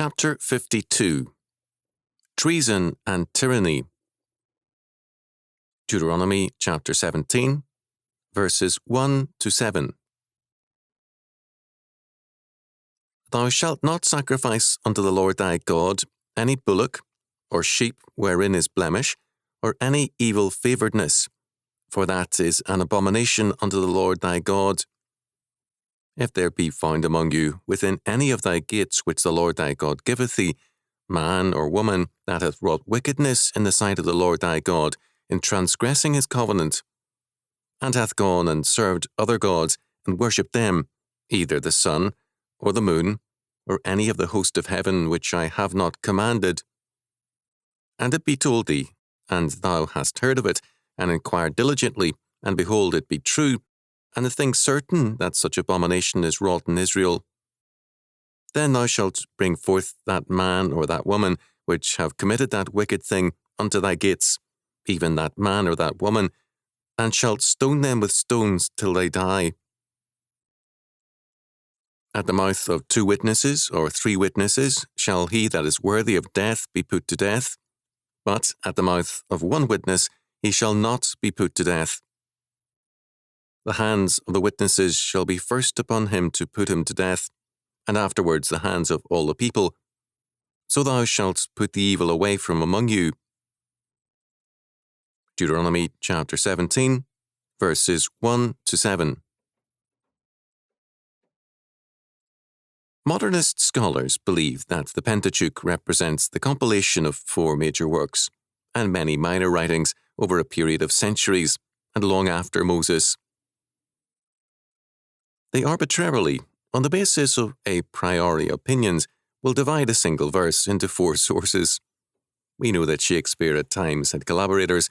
Chapter 52. Treason and Tyranny. Deuteronomy chapter 17, verses 1 to 7. Thou shalt not sacrifice unto the Lord thy God any bullock, or sheep wherein is blemish, or any evil favouredness, for that is an abomination unto the Lord thy God. If there be found among you within any of thy gates which the Lord thy God giveth thee, man or woman that hath wrought wickedness in the sight of the Lord thy God, in transgressing his covenant, and hath gone and served other gods, and worshipped them, either the sun, or the moon, or any of the host of heaven which I have not commanded, and it be told thee, and thou hast heard of it, and inquired diligently, and behold, it be true, and the thing certain that such abomination is wrought in Israel, then thou shalt bring forth that man or that woman which have committed that wicked thing unto thy gates, even that man or that woman, and shalt stone them with stones till they die. At the mouth of 2 witnesses or 3 witnesses shall he that is worthy of death be put to death, but at the mouth of 1 witness he shall not be put to death. The hands of the witnesses shall be first upon him to put him to death, and afterwards the hands of all the people. So thou shalt put the evil away from among you. Deuteronomy chapter 17, verses 1 to 7. Modernist scholars believe that the Pentateuch represents the compilation of 4 major works, and many minor writings over a period of centuries, and long after Moses. They arbitrarily, on the basis of a priori opinions, will divide a single verse into 4 sources. We know that Shakespeare at times had collaborators,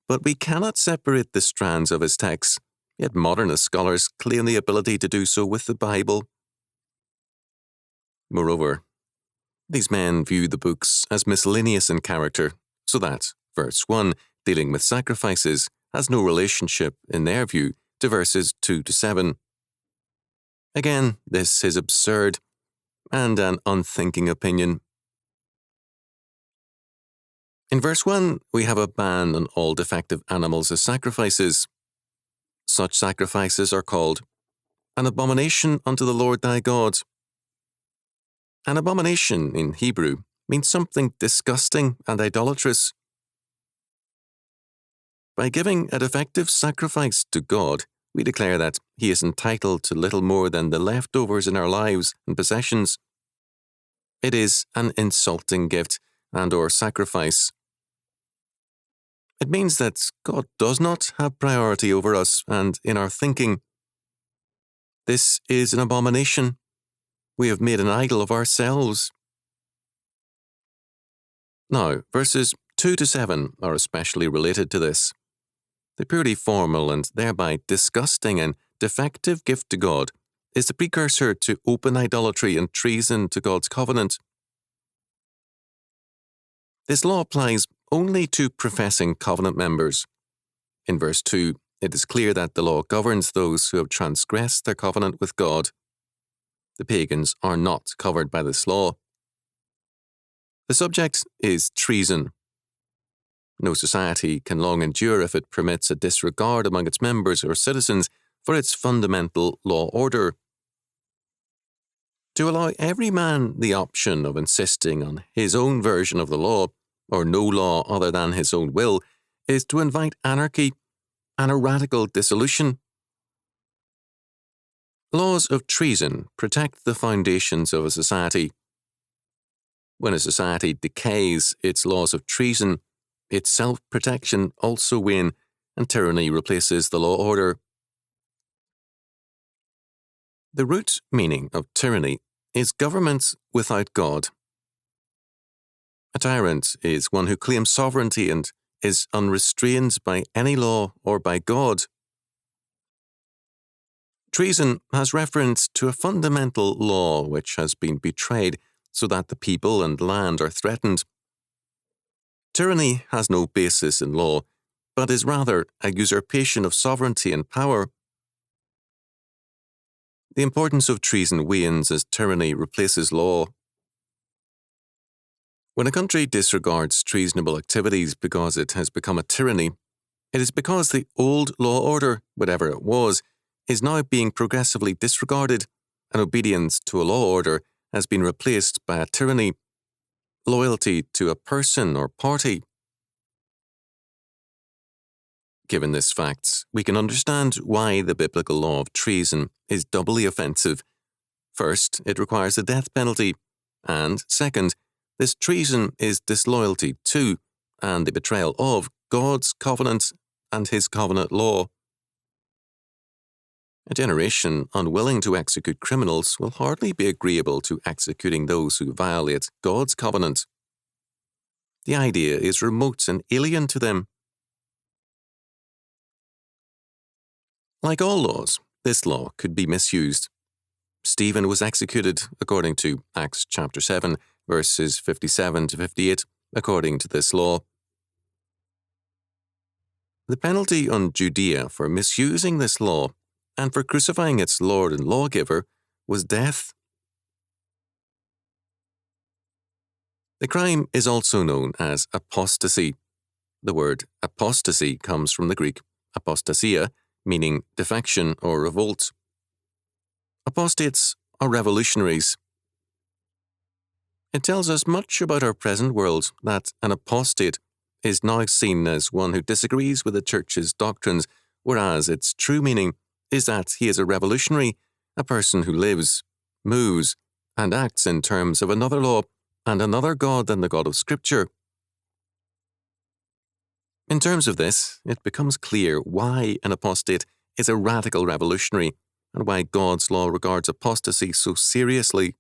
but we cannot separate the strands of his texts, yet modernist scholars claim the ability to do so with the Bible. Moreover, these men view the books as miscellaneous in character, so that verse 1, dealing with sacrifices, has no relationship, in their view, to verses 2 to 7. Again, this is absurd, and an unthinking opinion. In verse 1, we have a ban on all defective animals as sacrifices. Such sacrifices are called an abomination unto the Lord thy God. An abomination, in Hebrew, means something disgusting and idolatrous. By giving a defective sacrifice to God, we declare that He is entitled to little more than the leftovers in our lives and possessions. It is an insulting gift and/or sacrifice. It means that God does not have priority over us and in our thinking. This is an abomination. We have made an idol of ourselves. Now, verses 2 to 7 are especially related to this. The purely formal and thereby disgusting and defective gift to God is the precursor to open idolatry and treason to God's covenant. This law applies only to professing covenant members. In verse 2, it is clear that the law governs those who have transgressed their covenant with God. The pagans are not covered by this law. The subject is treason. No society can long endure if it permits a disregard among its members or citizens for its fundamental law order. To allow every man the option of insisting on his own version of the law, or no law other than his own will, is to invite anarchy and a radical dissolution. Laws of treason protect the foundations of a society. When a society decays its laws of treason, its self-protection also wane, and tyranny replaces the law order. The root meaning of tyranny is government without God. A tyrant is one who claims sovereignty and is unrestrained by any law or by God. Treason has reference to a fundamental law which has been betrayed so that the people and land are threatened. Tyranny has no basis in law, but is rather a usurpation of sovereignty and power. The importance of treason wanes as tyranny replaces law. When a country disregards treasonable activities because it has become a tyranny, it is because the old law order, whatever it was, is now being progressively disregarded, and obedience to a law order has been replaced by a tyranny, loyalty to a person or party. Given this fact, we can understand why the biblical law of treason is doubly offensive. First, it requires the death penalty, and second, this treason is disloyalty to, and the betrayal of, God's covenant and His covenant law. A generation unwilling to execute criminals will hardly be agreeable to executing those who violate God's covenant. The idea is remote and alien to them. Like all laws, this law could be misused. Stephen was executed, according to Acts chapter 7, verses 57 to 58, according to this law. The penalty on Judea for misusing this law and for crucifying its Lord and lawgiver was death. The crime is also known as apostasy. The word apostasy comes from the Greek apostasia, meaning defection or revolt. Apostates are revolutionaries. It tells us much about our present world that an apostate is now seen as one who disagrees with the Church's doctrines, whereas its true meaning is that he is a revolutionary, a person who lives, moves, and acts in terms of another law and another God than the God of Scripture. In terms of this, it becomes clear why an apostate is a radical revolutionary and why God's law regards apostasy so seriously.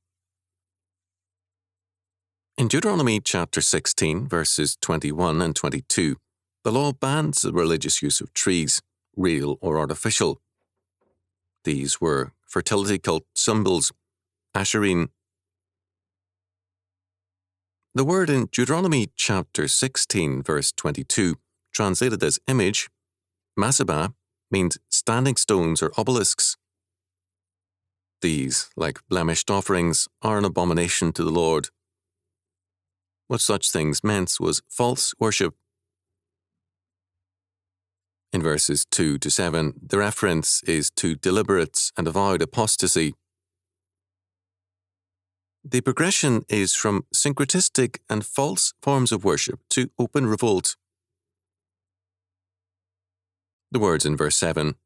In Deuteronomy chapter 16, verses 21 and 22, the law bans the religious use of trees, real or artificial. These were fertility cult symbols, asherim. The word in Deuteronomy chapter 16, verse 22, translated as image, masabah, means standing stones or obelisks. These, like blemished offerings, are an abomination to the Lord. What such things meant was false worship. In verses 2 to 7, the reference is to deliberate and avowed apostasy. The progression is from syncretistic and false forms of worship to open revolt. The words in verse 7,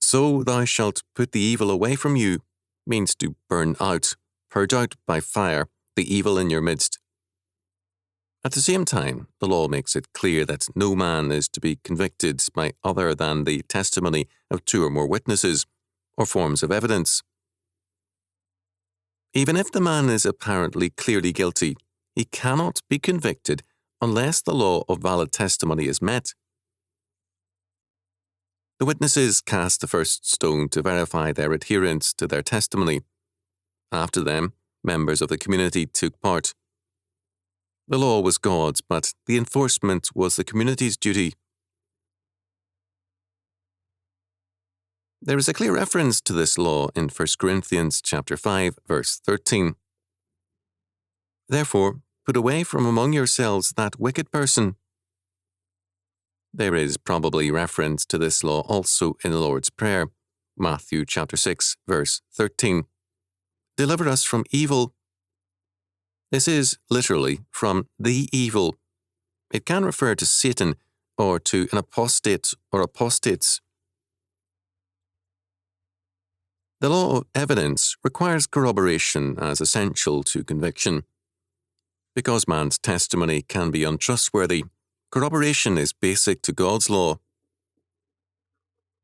"So thou shalt put the evil away from you," means to burn out, purge out by fire, the evil in your midst. At the same time, the law makes it clear that no man is to be convicted by other than the testimony of 2 or more witnesses, or forms of evidence. Even if the man is apparently clearly guilty, he cannot be convicted unless the law of valid testimony is met. The witnesses cast the first stone to verify their adherence to their testimony. After them, members of the community took part. The law was God's, but the enforcement was the community's duty. There is a clear reference to this law in 1 Corinthians chapter 5, verse 13. "Therefore, put away from among yourselves that wicked person." There is probably reference to this law also in the Lord's Prayer, Matthew chapter 6, verse 13. "Deliver us from evil." This is literally from the evil. It can refer to Satan or to an apostate or apostates. The law of evidence requires corroboration as essential to conviction. Because man's testimony can be untrustworthy, corroboration is basic to God's law.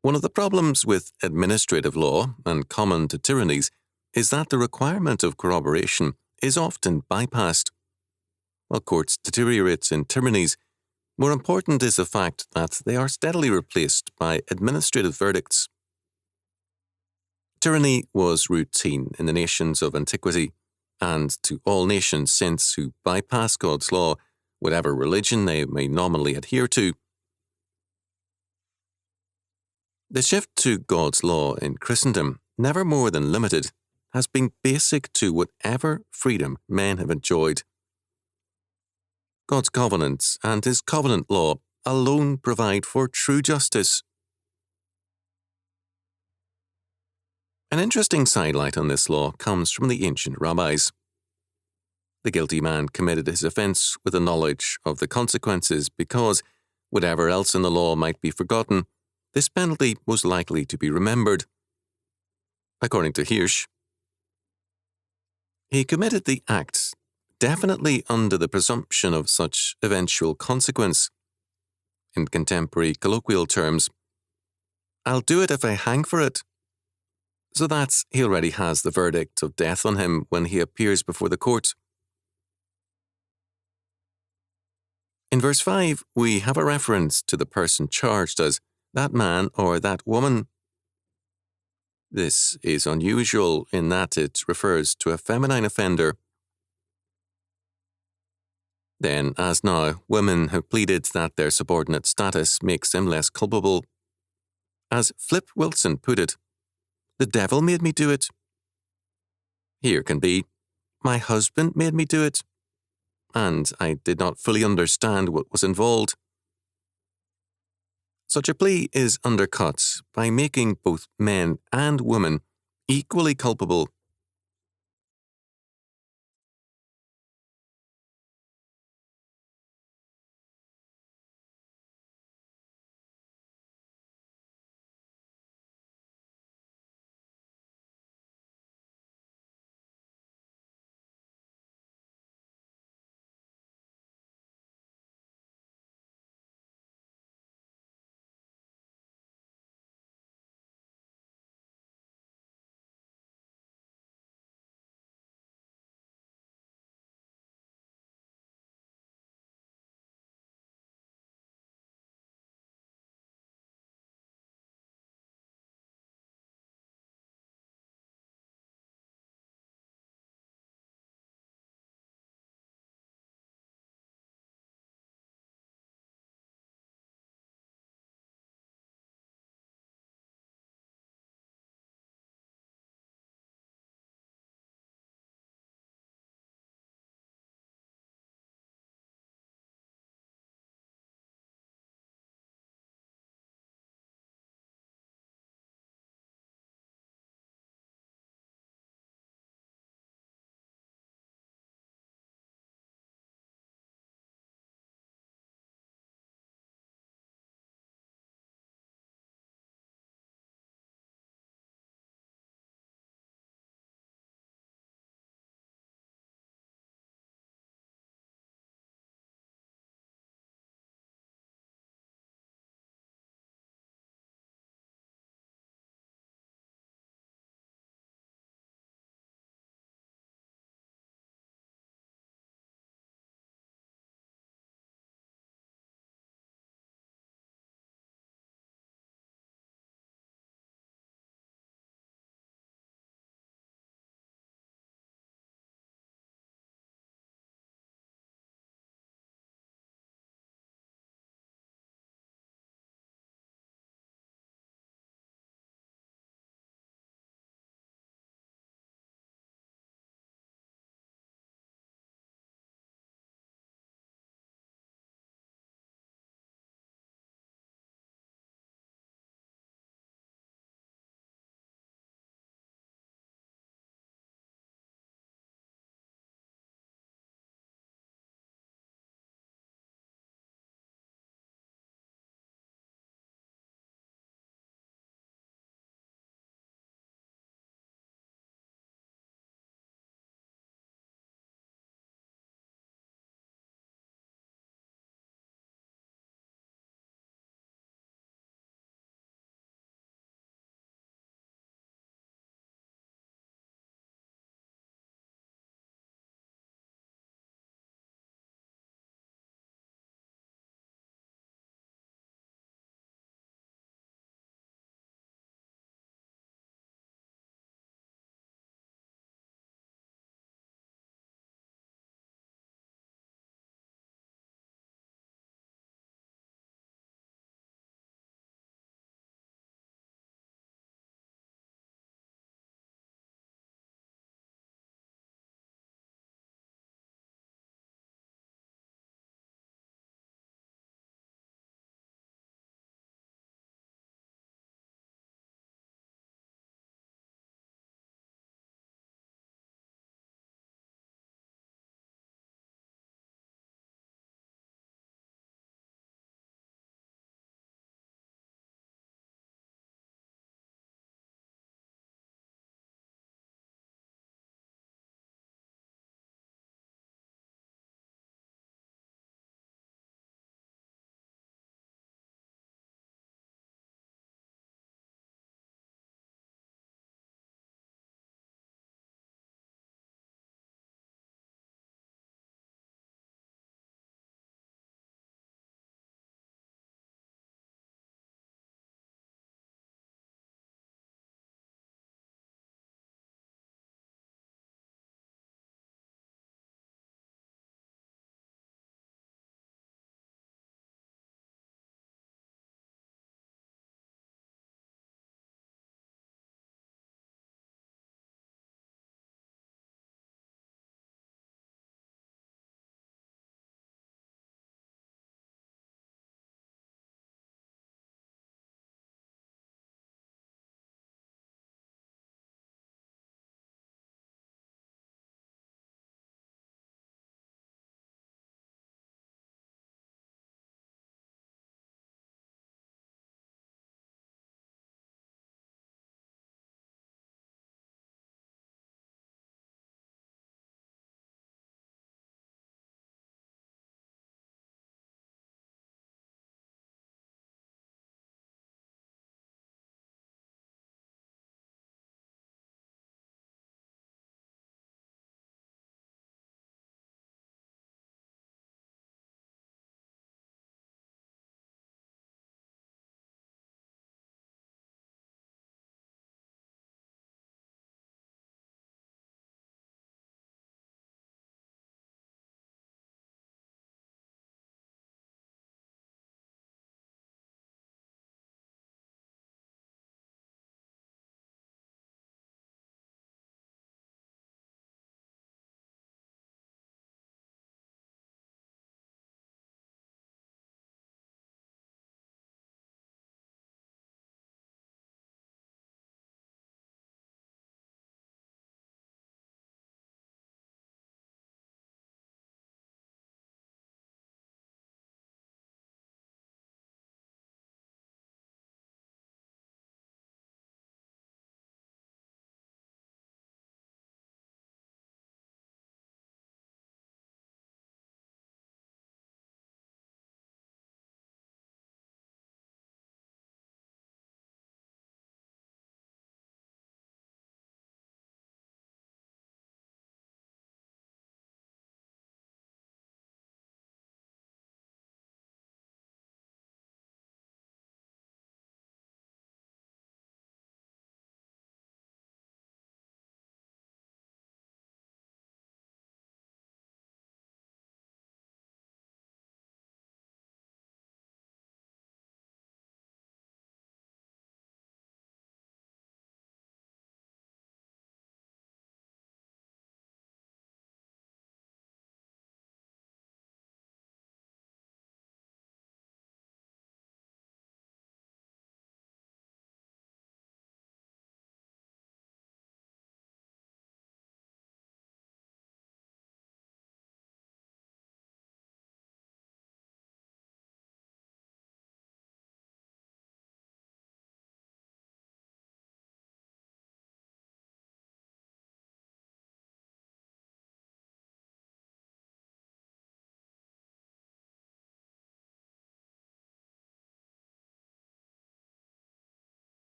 One of the problems with administrative law, and common to tyrannies, is that the requirement of corroboration is often bypassed. While courts deteriorate in tyrannies, more important is the fact that they are steadily replaced by administrative verdicts. Tyranny was routine in the nations of antiquity, and to all nations since who bypass God's law, whatever religion they may nominally adhere to. The shift to God's law in Christendom, never more than limited, has been basic to whatever freedom men have enjoyed. God's covenant and his covenant law alone provide for true justice. An interesting sidelight on this law comes from the ancient rabbis. The guilty man committed his offense with a knowledge of the consequences because, whatever else in the law might be forgotten, this penalty was likely to be remembered. According to Hirsch, he committed the act definitely under the presumption of such eventual consequence. In contemporary colloquial terms, "I'll do it if I hang for it." So that he already has the verdict of death on him when he appears before the court. In verse 5, we have a reference to the person charged as that man or that woman. This is unusual in that it refers to a feminine offender. Then, as now, women have pleaded that their subordinate status makes them less culpable. As Flip Wilson put it, "The devil made me do it." Here can be, "My husband made me do it," and I did not fully understand what was involved. Such a plea is undercut by making both men and women equally culpable